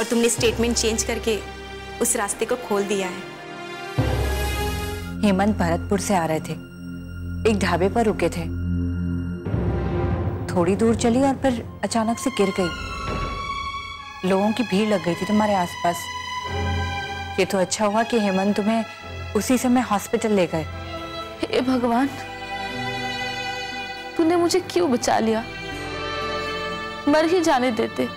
और तुमने statement change करके उस रास्ते को खोल दिया है। हेमंत भरतपुर से आ रहे थे, एक ढाबे पर रुके थे। थोड़ी दूर चली और फिर अचानक से गिर गई। लोगों की भीड़ लग गई थी तुम्हारे आसपास। ये तो अच्छा हुआ कि हेमंत तुम्हें उसी समय हॉस्पिटल ले गए। हे भगवान, तूने मुझे क्यों बचा लिया? मर ही जाने देते।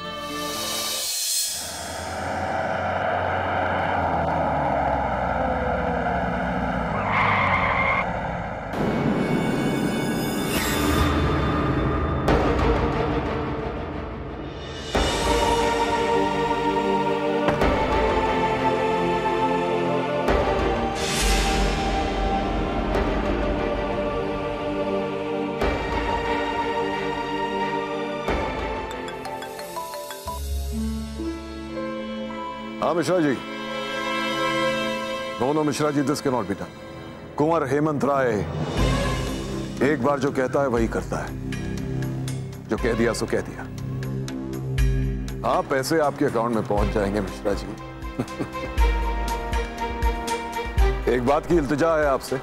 हाँ मिश्रा जी, दोनों Mishra ji, this can not be done. Kunwar Hemant Rai एक बार जो कहता है वही करता है। जो कह दिया सो कह दिया। हाँ, पैसे आपके अकाउंट में पहुंच जाएंगे मिश्रा जी। एक बात की इल्तिजा है आपसे,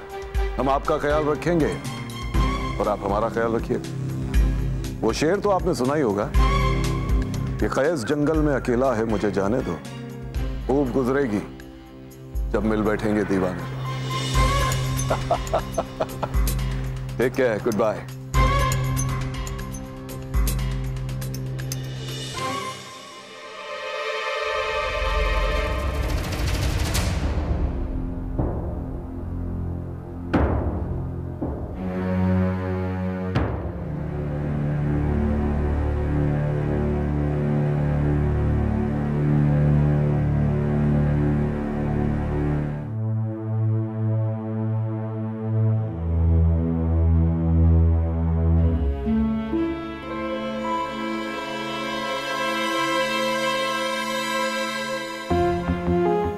हम आपका ख्याल रखेंगे और आप हमारा ख्याल रखिए। वो शेर तो आपने सुना ही होगा कि क़ैस जंगल में अकेला है मुझे जाने दो, खूब गुजरेगी जब मिल बैठेंगे दीवाने। Take care, good bye.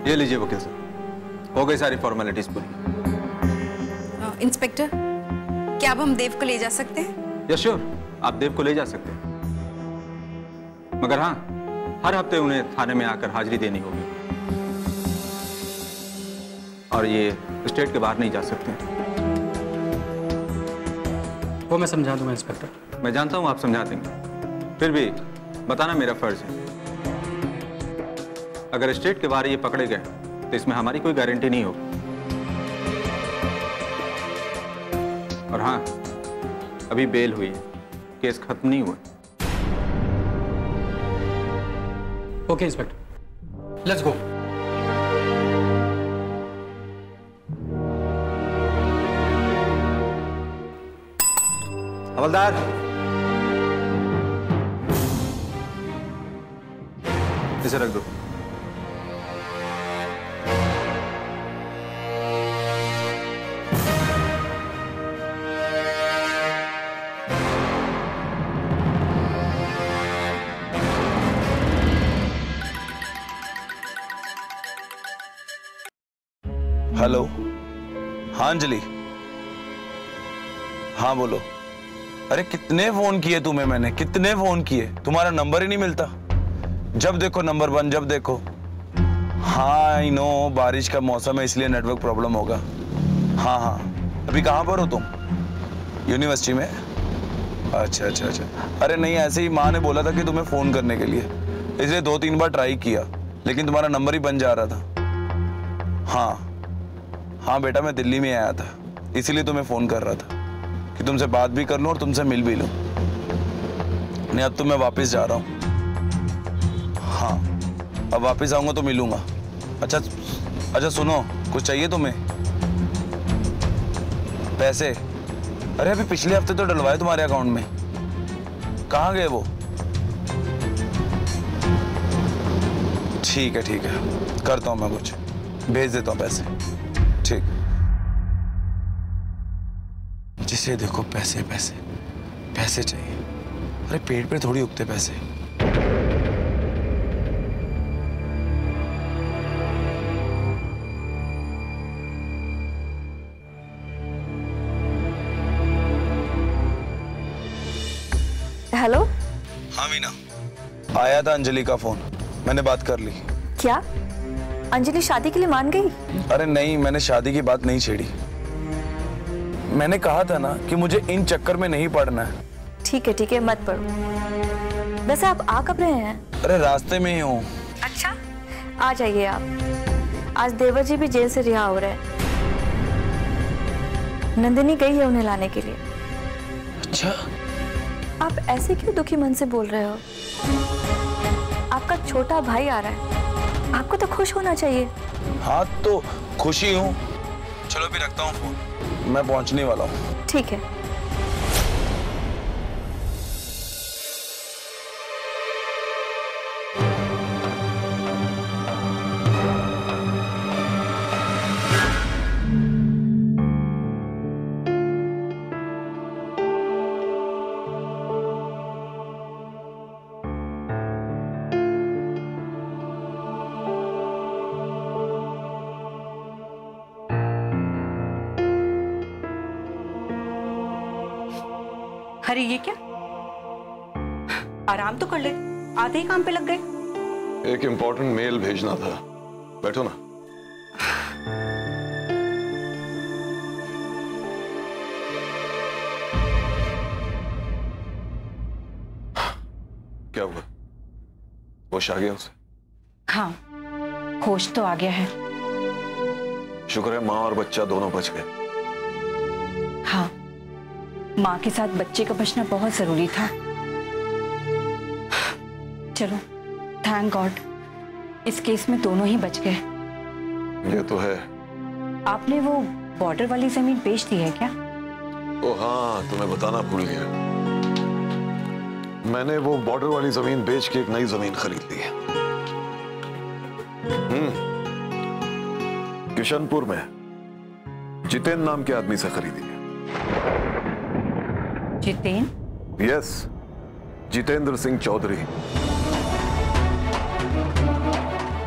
ये लीजिए वकील साहब, हो गई सारी फॉर्मेलिटीज पूरी। इंस्पेक्टर, क्या अब हम देव को ले जा सकते हैं? यस श्योर, आप देव को ले जा सकते हैं, मगर हाँ, हर हफ्ते उन्हें थाने में आकर हाजिरी देनी होगी और ये स्टेट के बाहर नहीं जा सकते। वो मैं समझा दूंगा इंस्पेक्टर। मैं जानता हूँ आप समझा देंगे, फिर भी बताना मेरा फर्ज है। अगर स्टेट के बाहर ये पकड़े गए तो इसमें हमारी कोई गारंटी नहीं होगी। और हाँ, अभी बेल हुई है, केस खत्म नहीं हुआ। Okay inspector, let's go. हवलदार, इसे रख दो। हेलो, हाँ अंजलि, हाँ बोलो। अरे कितने फोन किए तुम्हें मैंने, कितने फोन किए, तुम्हारा नंबर ही नहीं मिलता। जब देखो नंबर बंद, जब देखो। हाँ आई नो, बारिश का मौसम है इसलिए नेटवर्क प्रॉब्लम होगा। हाँ हाँ, अभी कहाँ पर हो तुम? यूनिवर्सिटी में? अच्छा अच्छा अच्छा। अरे नहीं, ऐसे ही माँ ने बोला था कि तुम्हें फोन करने के लिए, इसलिए 2-3 बार ट्राई किया, लेकिन तुम्हारा नंबर ही बन जा रहा था। हाँ हाँ बेटा, मैं दिल्ली में आया था, इसीलिए तुम्हें फोन कर रहा था कि तुमसे बात भी कर लूं और तुमसे मिल भी लूं। नहीं, अब तो मैं वापस जा रहा हूं। हाँ, अब वापस आऊंगा तो मिलूंगा। अच्छा अच्छा, सुनो, कुछ चाहिए तुम्हें? पैसे? अरे अभी पिछले हफ्ते तो डलवाए तुम्हारे अकाउंट में, कहाँ गए वो? ठीक है ठीक है, करता हूँ मैं, कुछ भेज देता हूँ पैसे। ठीक, जिसे देखो पैसे पैसे पैसे चाहिए। अरे पेट पे थोड़ी उगते पैसे। हेलो। हाँ मीना, आया था अंजलि का फोन, मैंने बात कर ली। क्या अंजलि शादी के लिए मान गई? अरे नहीं, मैंने शादी की बात नहीं छेड़ी। मैंने कहा था ना कि मुझे इन चक्कर में नहीं पड़ना है। ठीक है मत पढ़ो। वैसे आप आ कब रहे हैं? अरे रास्ते में ही हूँ। अच्छा, आ जाइए आप। आज देवर जी भी जेल से रिहा हो रहे हैं। नंदिनी गई है उन्हें लाने के लिए। अच्छा, आप ऐसे क्यों दुखी मन से बोल रहे हो? आपका छोटा भाई आ रहा है, आपको तो खुश होना चाहिए। हाँ तो खुशी हूँ। चलो भी रखता हूँ फोन, मैं पहुंचने वाला हूँ। ठीक है। अरे ये क्या, आराम तो कर ले, आधे ही काम पे लग गए। एक इंपॉर्टेंट मेल भेजना था, बैठो ना। क्या हुआ, होश आ गया उसे? हाँ, होश तो आ गया है। शुक्र है माँ और बच्चा दोनों बच गए। हाँ, माँ के साथ बच्चे का बचना बहुत जरूरी था। चलो, थैंक गॉड, इस केस में दोनों ही बच गए। ये तो है। आपने वो बॉर्डर वाली जमीन बेच दी है क्या? ओ हाँ, तुम्हें बताना भूल गया। मैंने वो बॉर्डर वाली जमीन बेच के एक नई जमीन खरीद ली है। किशनपुर में जितेंद्र नाम के आदमी से खरीदी है। जितेंद्र? यस, जितेंद्र सिंह चौधरी।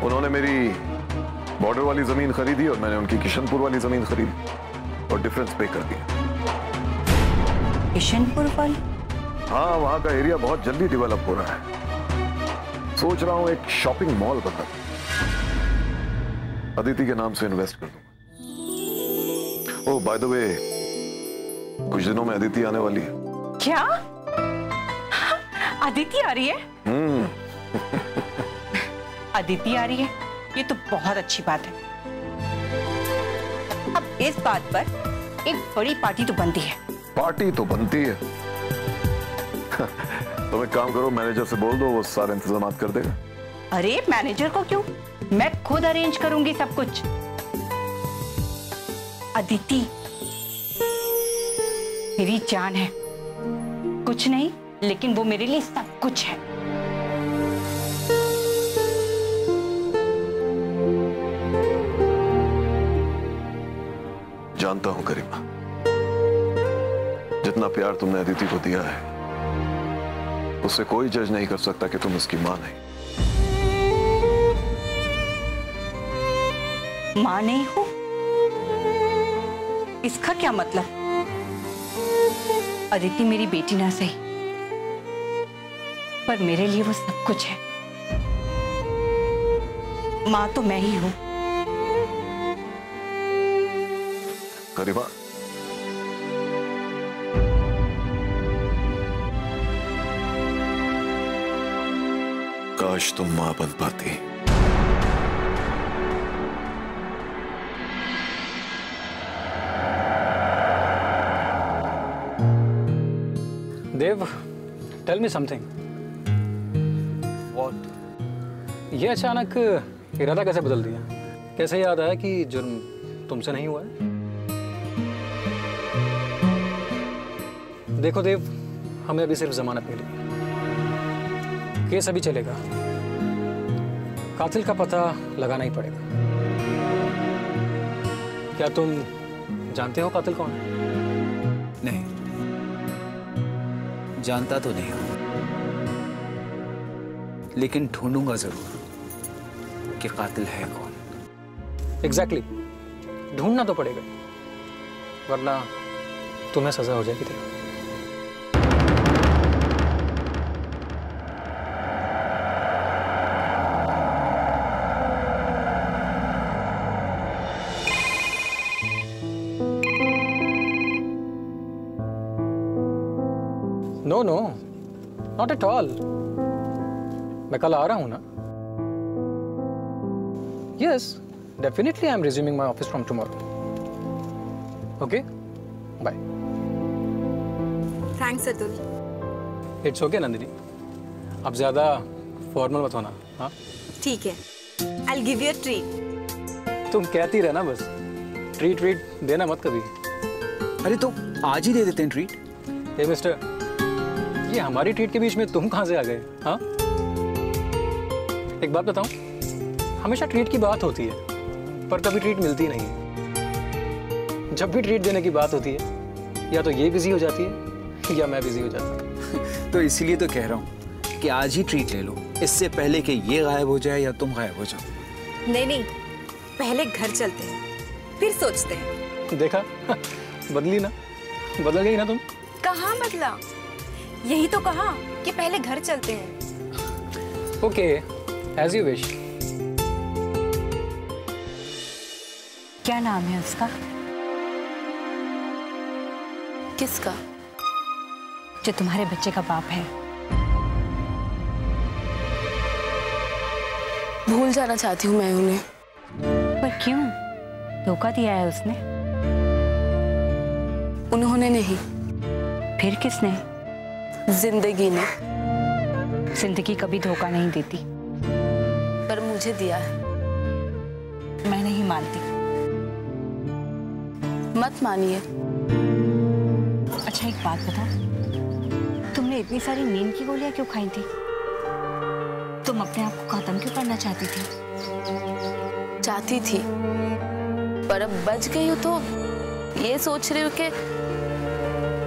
उन्होंने मेरी बॉर्डर वाली जमीन खरीदी और मैंने उनकी किशनपुर वाली जमीन खरीदी और डिफरेंस पे कर दिया। किशनपुर वाली? हाँ, वहां का एरिया बहुत जल्दी डेवलप हो रहा है। सोच रहा हूं एक शॉपिंग मॉल बना दूं, अदिति के नाम से इन्वेस्ट कर दूंगा। ओह बाय द वे, कुछ दिनों में अदिति आने वाली है। क्या? अदिति आ रही है? अदिति आ रही है, ये तो बहुत अच्छी बात है। अब इस बात पर एक बड़ी पार्टी तो बनती है। पार्टी तो बनती है। तुम एक काम करो, मैनेजर से बोल दो, वो सारे इंतजाम कर देगा। अरे मैनेजर को क्यों, मैं खुद अरेंज करूंगी सब कुछ। अदिति मेरी जान है, कुछ नहीं लेकिन वो मेरे लिए सब कुछ है। जानता हूं करीमा, जितना प्यार तुमने अदिति को दिया है उससे कोई जज नहीं कर सकता कि तुम उसकी मां नहीं। मां नहीं हो, इसका क्या मतलब? अदिति मेरी बेटी ना सही, पर मेरे लिए वो सब कुछ है। मां तो मैं ही हूं। करीमा, काश तुम मां बन पाती। देव, टेल मी समथिंग। What? ये अचानक इरादा कैसे बदल दिया? कैसे याद आया कि जुर्म तुमसे नहीं हुआ है? देखो देव, हमें अभी सिर्फ जमानत मिली, केस अभी चलेगा, कातिल का पता लगाना ही पड़ेगा। क्या तुम जानते हो कातिल कौन है? नहीं, जानता तो नहीं हूं, लेकिन ढूंढूंगा जरूर कि कातिल है कौन। एग्जैक्टली, ढूंढना तो पड़ेगा, वरना तुम्हें सजा हो जाएगी Dev. No no, not at all. मैं कल आ रहा हूँ ना। Yes, definitely I am resuming my office from tomorrow. Okay, bye. Thanks Atul. It's okay Nandini, अब ज्यादा फॉर्मल मत होना। हाँ ठीक है, I'll give you a treat। तुम कहती रहना बस, ट्रीट ट्रीट देना मत कभी। अरे तो आज ही दे देते हैं ट्रीट। हे मिस्टर, ये हमारी ट्रीट के बीच में तुम कहाँ से आ गए? हाँ, एक बात बताऊं, हमेशा ट्रीट की बात होती है पर कभी ट्रीट मिलती नहीं है। जब भी ट्रीट देने की बात होती है या तो ये बिजी हो जाती है या मैं बिजी हो जाता हूँ। तो इसीलिए तो कह रहा हूँ कि आज ही ट्रीट ले लो, इससे पहले कि ये गायब हो जाए या तुम गायब हो जाओ। नहीं नहीं, पहले घर चलते हैं, फिर सोचते हैं। देखा, बदली ना, बदल गई ना तुम। कहाँ बदला? यही तो कहा कि पहले घर चलते हैं। Okay, as you wish. क्या नाम है उसका? किसका? जो तुम्हारे बच्चे का बाप है। भूल जाना चाहती हूँ मैं उन्हें। पर क्यों? धोखा दिया है उसने? उन्होंने नहीं, फिर किसने? जिंदगी ने। जिंदगी कभी धोखा नहीं देती। पर मुझे दिया है। मैं नहीं मानती। मत मानिए। अच्छा एक बात बताओ, तुमने इतनी सारी नींद की गोलियां क्यों खाई थी? तुम अपने आप को खत्म क्यों करना चाहती थी? चाहती थी, पर अब बच गई हूँ तो ये सोच रही हूँ कि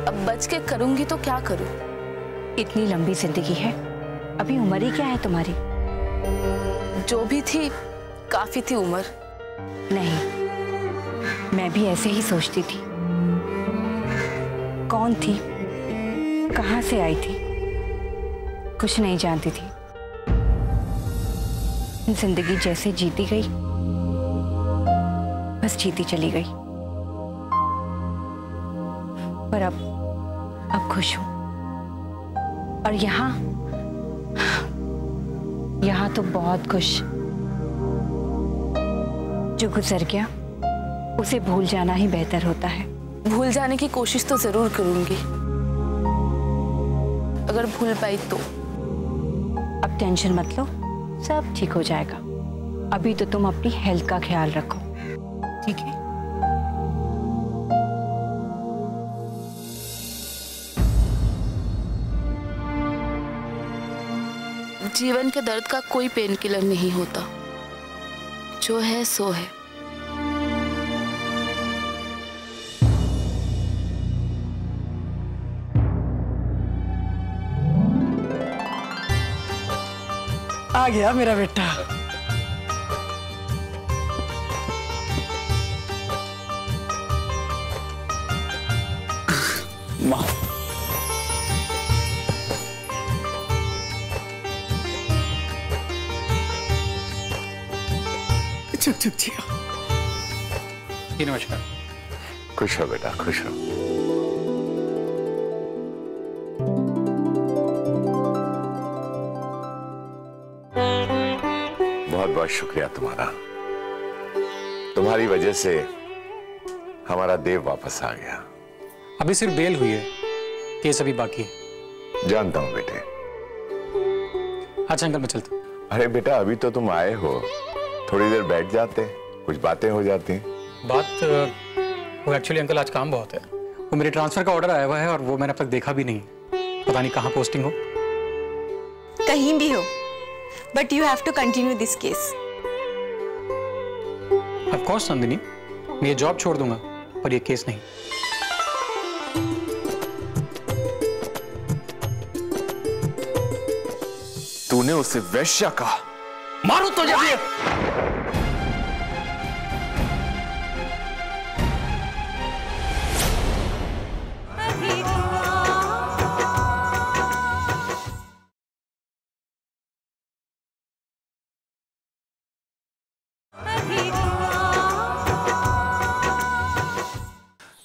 अब बच के करूंगी तो क्या करूं। इतनी लंबी जिंदगी है, अभी उम्र ही क्या है तुम्हारी? जो भी थी काफी थी उम्र। नहीं, मैं भी ऐसे ही सोचती थी। कौन थी, कहां से आई थी, कुछ नहीं जानती थी। जिंदगी जैसे जीती गई, बस जीती चली गई। पर अब खुश हूं। और यहाँ तो बहुत खुश। जो गुजर गया उसे भूल जाना ही बेहतर होता है। भूल जाने की कोशिश तो जरूर करूंगी, अगर भूल पाई तो। अब टेंशन मत लो, सब ठीक हो जाएगा। अभी तो तुम अपनी हेल्थ का ख्याल रखो, ठीक है? जीवन के दर्द का कोई पेन किलर नहीं होता, जो है सो है। आ गया मेरा बेटा। माँ, चुप चुप जिया। जी नमस्कार। खुश हो बेटा, खुश हो। बहुत बहुत शुक्रिया तुम्हारा। तुम्हारी वजह से हमारा देव वापस आ गया। अभी सिर्फ बेल हुई है, केस अभी बाकी है। जानता हूं बेटे। अच्छा अंकल मैं चलता हूँ। अरे बेटा, अभी तो तुम आए हो, थोड़ी देर बैठ जाते, कुछ बातें हो जाती हैं। बात वो एक्चुअली अंकल आज काम बहुत है। वो मेरे ट्रांसफर का ऑर्डर आया हुआ है और वो मैंने अब तक देखा भी नहीं। पता नहीं कहाँ पोस्टिंग हो। कहीं भी हो, but you have to continue this case. Of course Nandini, मैं ये जॉब छोड़ दूंगा पर ये केस नहीं। तूने उसे वैश्या कहा? मारो तो जब ये।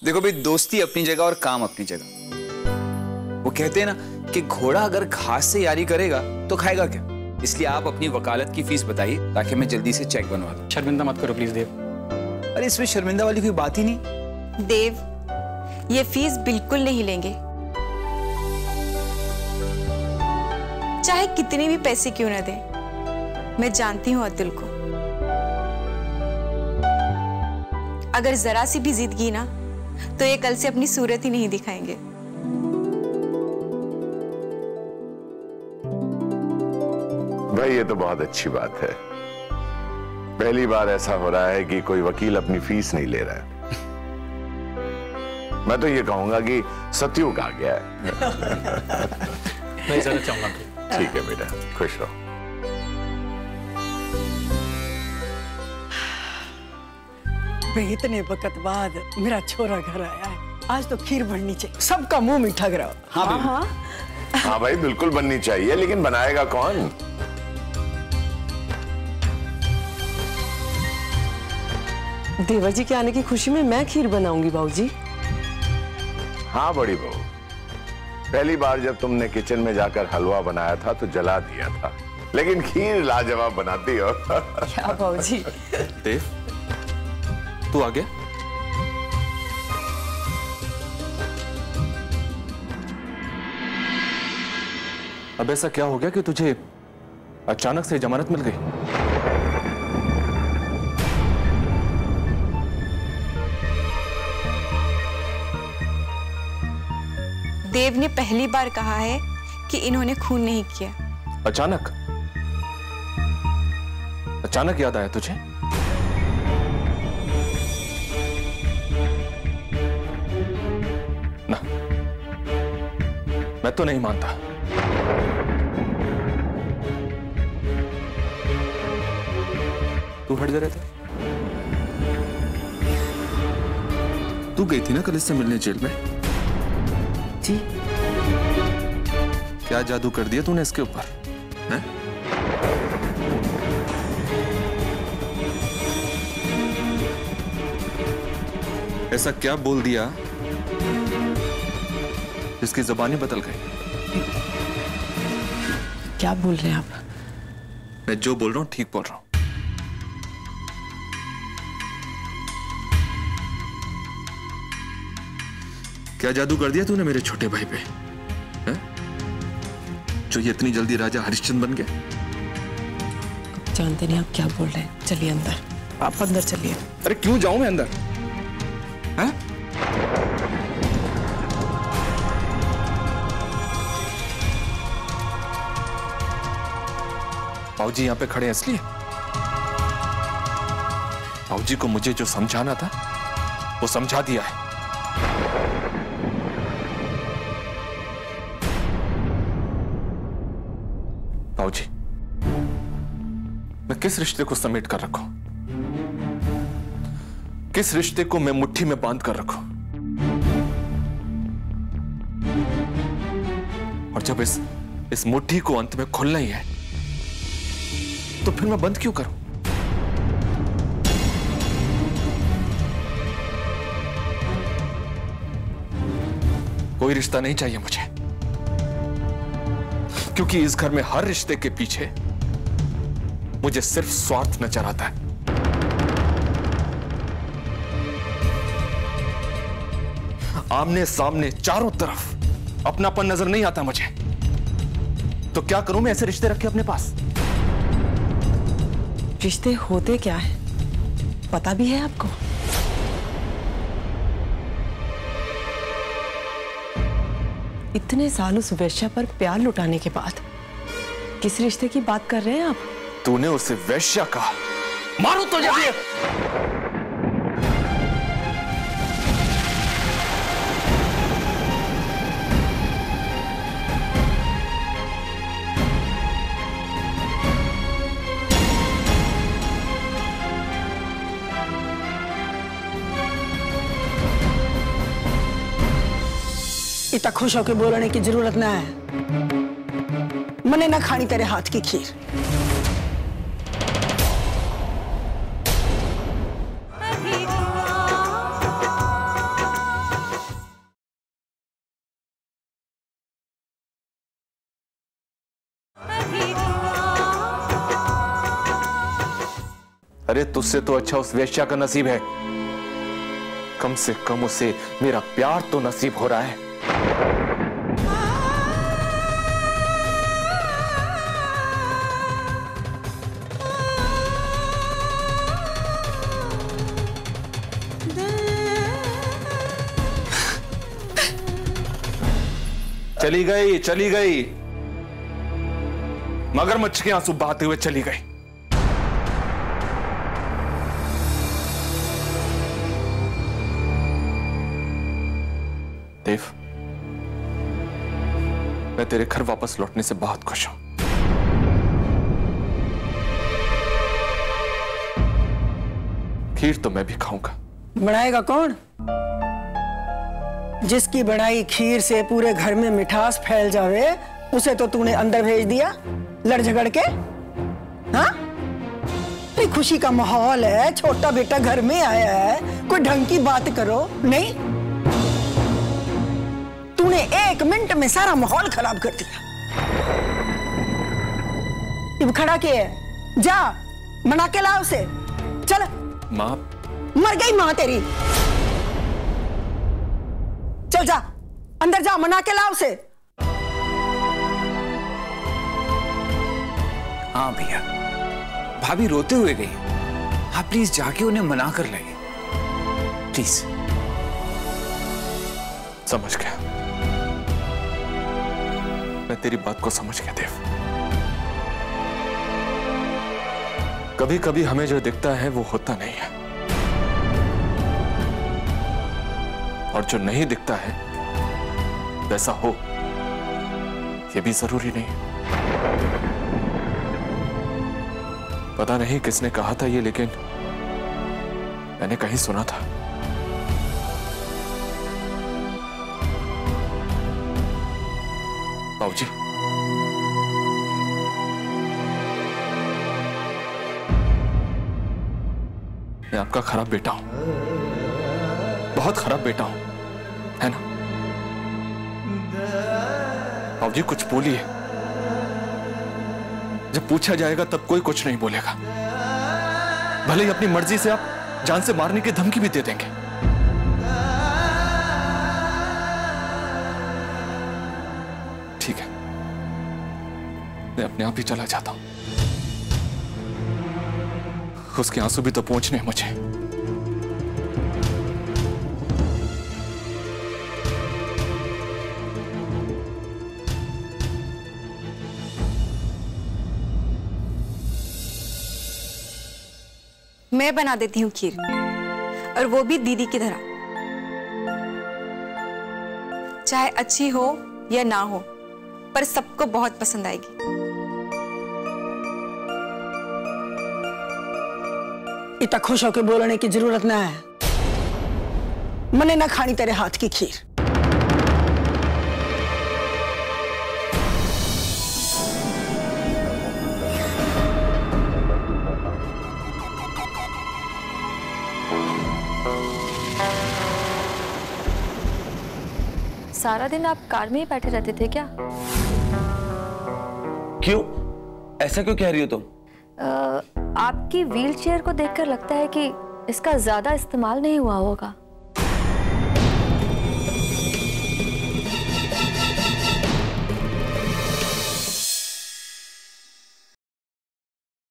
देखो भाई, दोस्ती अपनी जगह और काम अपनी जगह। वो कहते हैं ना कि घोड़ा अगर घास से यारी करेगा तो खाएगा क्या। इसलिए आप अपनी वकालत की फीस बताइए ताकि मैं जल्दी से चेक बनवा दूं। शर्मिंदा मत करो प्लीज देव। अरे इसमें शर्मिंदा वाली कोई बात ही नहीं। देव, ये फीस बिल्कुल नहीं लेंगे, चाहे कितने भी पैसे क्यों ना दे। मैं जानती हूँ अतुल को, अगर जरा सी भी जिद की ना तो ये कल से अपनी सूरत ही नहीं दिखाएंगे। भाई ये तो बहुत अच्छी बात है, पहली बार ऐसा हो रहा है कि कोई वकील अपनी फीस नहीं ले रहा है। मैं तो ये कहूंगा कि सतयुग आ गया है। मैं इजाजत चाहूंगा। ठीक है बेटा, खुश रहो। इतने वक्त बाद मेरा छोरा घर आया है, आज तो खीर बननी चाहिए, सबका मुंह मीठा कराओ। हाँ हाँ हाँ भाई बिल्कुल बननी चाहिए, लेकिन बनाएगा कौन? देवर जी के आने की खुशी में मैं खीर बनाऊंगी बाबूजी। हाँ बड़ी बहू, पहली बार जब तुमने किचन में जाकर हलवा बनाया था तो जला दिया था, लेकिन खीर लाजवाब बनाती हो। क्या बाबूजी? देव, तू आ गया? अब ऐसा क्या हो गया कि तुझे अचानक से जमानत मिल गई? देव ने पहली बार कहा है कि इन्होंने खून नहीं किया। अचानक? अचानक याद आया तुझे? ना, मैं तो नहीं मानता। तू हट जा रहे थे? तू गई थी ना कल इससे मिलने जेल में? जी। क्या जादू कर दिया तूने इसके ऊपर? हैं? ऐसा क्या बोल दिया जिसकी जुबानी बदल गई? क्या बोल रहे हैं आप? मैं जो बोल रहा हूं ठीक बोल रहा हूं। क्या जादू कर दिया तूने मेरे छोटे भाई पे, हैं? जो ये इतनी जल्दी राजा हरिश्चंद्र बन गया? जानते नहीं आप क्या बोल रहे हैं। चलिए अंदर, आप अंदर चलिए। अरे क्यों जाऊं मैं अंदर? हैं? बाबूजी यहां पे खड़े हैं इसलिए? बाबूजी को मुझे जो समझाना था वो समझा दिया है। बाबूजी, मैं किस रिश्ते को समेट कर रखूं? किस रिश्ते को मैं मुट्ठी में बांध कर रखूं? और जब इस मुट्ठी को अंत में खोलना ही है तो फिर मैं बंद क्यों करूं? कोई रिश्ता नहीं चाहिए मुझे, क्योंकि इस घर में हर रिश्ते के पीछे मुझे सिर्फ स्वार्थ नजर आता है। आमने सामने चारों तरफ अपनापन नजर नहीं आता मुझे। तो क्या करूं मैं ऐसे रिश्ते रखे अपने पास? रिश्ते होते क्या है पता भी है आपको? इतने साल उस वैश्या पर प्यार लुटाने के बाद किस रिश्ते की बात कर रहे हैं आप? तूने उसे वैश्या कहा? मारो तो जल्दी। इतना खुश होकर बोलने की जरूरत ना है। मने ना खानी तेरे हाथ की खीर। अरे तुझसे तो अच्छा उस वेश्या का नसीब है। कम से कम उसे मेरा प्यार तो नसीब हो रहा है। चली गई, चली गई, मगरमच्छ के आंसू बहाते हुए चली गई। देव, मैं तेरे घर वापस लौटने से बहुत खुश हूं। खीर तो मैं भी खाऊंगा। बनाएगा कौन? जिसकी बनाई खीर से पूरे घर में मिठास फैल जावे, उसे तो तूने अंदर भेज दिया लड़ झगड़ के। हाँ, कोई खुशी का माहौल है, छोटा बेटा घर में आया है, कोई ढंग की बात करो। नहीं, तूने 1 मिनट में सारा माहौल खराब कर दिया। अब खड़ा के है, जा बना के ला उसे। चल। माँ, मर गई माँ तेरी। चल जा, अंदर जा, मना के ला उसे। हाँ भैया, भाभी रोते हुए गई, आप प्लीज जाके उन्हें मना कर लाइए प्लीज। समझ गया, मैं तेरी बात को समझ गया देव। कभी कभी हमें जो दिखता है वो होता नहीं है, और जो नहीं दिखता है वैसा हो ये भी जरूरी नहीं है। पता नहीं किसने कहा था ये, लेकिन मैंने कहीं सुना था। बाबूजी, मैं आपका खराब बेटा हूं, बहुत खराब बेटा हूं, है ना? बाबूजी कुछ बोलिए, जब पूछा जाएगा तब कोई कुछ नहीं बोलेगा। भले ही अपनी मर्जी से आप जान से मारने की धमकी भी दे देंगे। ठीक है, मैं अपने आप ही चला जाता हूं। उसके आंसू भी तो पहुंचने हैं मुझे। मैं बना देती हूँ खीर, और वो भी दीदी की तरह। चाहे अच्छी हो या ना हो, पर सबको बहुत पसंद आएगी। इतना खुश होकर बोलने की जरूरत ना है। मैंने ना खानी तेरे हाथ की खीर। सारा दिन आप कार में ही बैठे रहते थे क्या? क्यों? ऐसा क्यों कह रही हो तुम? आपकी व्हीलचेयर को देखकर लगता है कि इसका ज्यादा इस्तेमाल नहीं हुआ होगा।